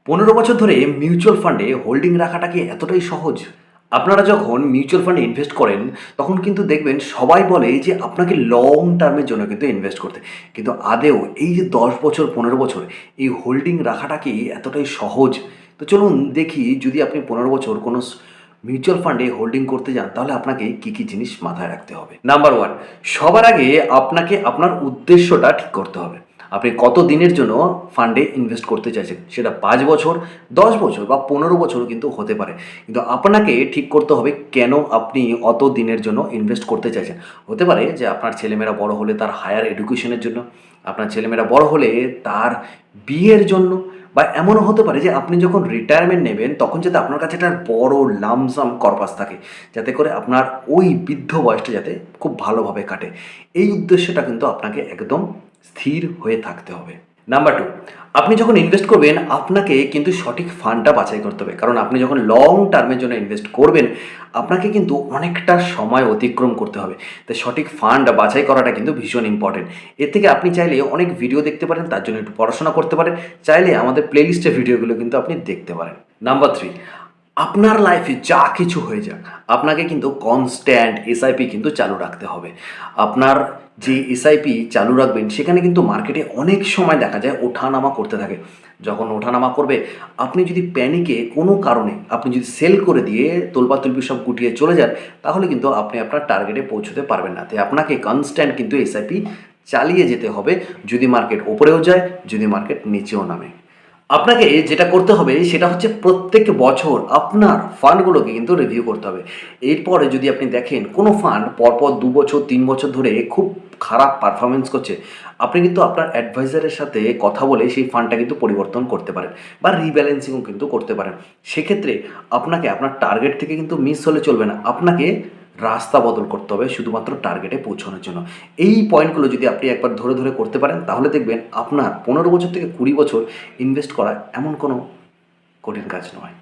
15 বছর ধরে মিউচুয়াল ফান্ডে হোল্ডিং রাখাটা কি এতটাই সহজ? আপনারা যখন মিউচুয়াল ফান্ডে ইনভেস্ট করেন, তখন কিন্তু দেখবেন সবাই বলে যে আপনাকে লং টার্মের জন্য কিন্তু ইনভেস্ট করতে। কিন্তু আদৌ এই যে 10 বছর, 15 বছর এই হোল্ডিং রাখাটা কি এতটাই সহজ? তো চলুন দেখি, যদি আপনি 15 বছর কোনো মিউচুয়াল ফান্ডে হোল্ডিং করতে যান, তাহলে আপনাকে কী, কী জিনিস মাথায় রাখতে হবে। নাম্বার 1, সবার আগে আপনাকে আপনার উদ্দেশ্যটা ঠিক করতে হবে। আপনি কত দিনের জন্য ফান্ডে ইনভেস্ট করতে চাইছেন, সেটা 5 বছর, 10 বছর বা 15 বছরও কিন্তু হতে পারে। কিন্তু আপনাকে ঠিক করতে হবে কেন আপনি অত দিনের জন্য ইনভেস্ট করতে চাইছেন। হতে পারে যে আপনার ছেলেমেয়েরা বড় হলে তার হায়ার এডুকেশনের জন্য, আপনার ছেলেমেয়েরা বড় হলে তার বিয়ের জন্য, বা এমনও হতে পারে যে আপনি যখন রিটায়ারমেন্ট নেবেন তখন যাতে আপনার কাছে একটা বড় লামসাম কর্পাস থাকে, যাতে করে আপনার ওই বৃদ্ধ বয়সটা যাতে খুব ভালোভাবে কাটে। এই উদ্দেশ্যটা কিন্তু আপনাকে একদম স্থির হয়ে থাকতে হবে। নাম্বার 2, আপনি যখন ইনভেস্ট করবেন আপনাকে কিন্তু সঠিক ফান্ডটা বাছাই করতে হবে। কারণ আপনি যখন লং টার্মের জন্য ইনভেস্ট করবেন, আপনাকে কিন্তু অনেকটা সময় অতিক্রম করতে হবে। তাই সঠিক ফান্ড বাছাই করাটা কিন্তু ভীষণ ইম্পর্টেন্ট। এর থেকে আপনি চাইলে অনেক ভিডিও দেখতে পারেন, তার জন্য একটু পড়াশোনা করতে পারেন। চাইলে আমাদের প্লেলিস্টের ভিডিওগুলো কিন্তু আপনি দেখতে পারেন। নাম্বার 3, আপনার লাইফে যা কিছু হয়ে যাক, আপনাকে কিন্তু কনস্ট্যান্ট এসআইপি কিন্তু চালু রাখতে হবে। আপনার যে এসআইপি চালু রাখবেন, সেখানে কিন্তু মার্কেটে অনেক সময় দেখা যায় ওঠানামা করতে থাকে। যখন ওঠানামা করবে, আপনি যদি প্যানিকে কোনো কারণে আপনি যদি সেল করে দিয়ে তোলপাতুলপি সব গুটিয়ে চলে যান, তাহলে কিন্তু আপনি আপনার টার্গেটে পৌঁছতে পারবেন না। তাই আপনাকে কনস্ট্যান্ট কিন্তু এসআইপি চালিয়ে যেতে হবে, যদি মার্কেট ওপরেও যায়, যদি মার্কেট নিচেও নামে। আপনাকে যেটা করতে হবে সেটা হচ্ছে প্রত্যেক বছর আপনার ফান্ডগুলোকে কিন্তু রিভিউ করতে হবে। এরপরে যদি আপনি দেখেন কোনো ফান্ড পরপর 2 বছর 3 বছর ধরে খুব খারাপ পারফরমেন্স করছে, আপনি কিন্তু আপনার অ্যাডভাইজারের সাথে কথা বলে সেই ফান্ডটা কিন্তু পরিবর্তন করতে পারেন বা রিব্যালেন্সিংও কিন্তু করতে পারেন। সেক্ষেত্রে আপনাকে আপনার টার্গেট থেকে কিন্তু মিস হলে চলবে না, আপনাকে রাস্তা বদল করতে হবে শুধুমাত্র টার্গেটে পৌঁছানোর জন্য। এই পয়েন্টগুলো যদি আপনি একবার ধরে ধরে করতে পারেন, তাহলে দেখবেন আপনার 15 বছর থেকে 20 বছর ইনভেস্ট করা এমন কোনো কঠিন কাজ নয়।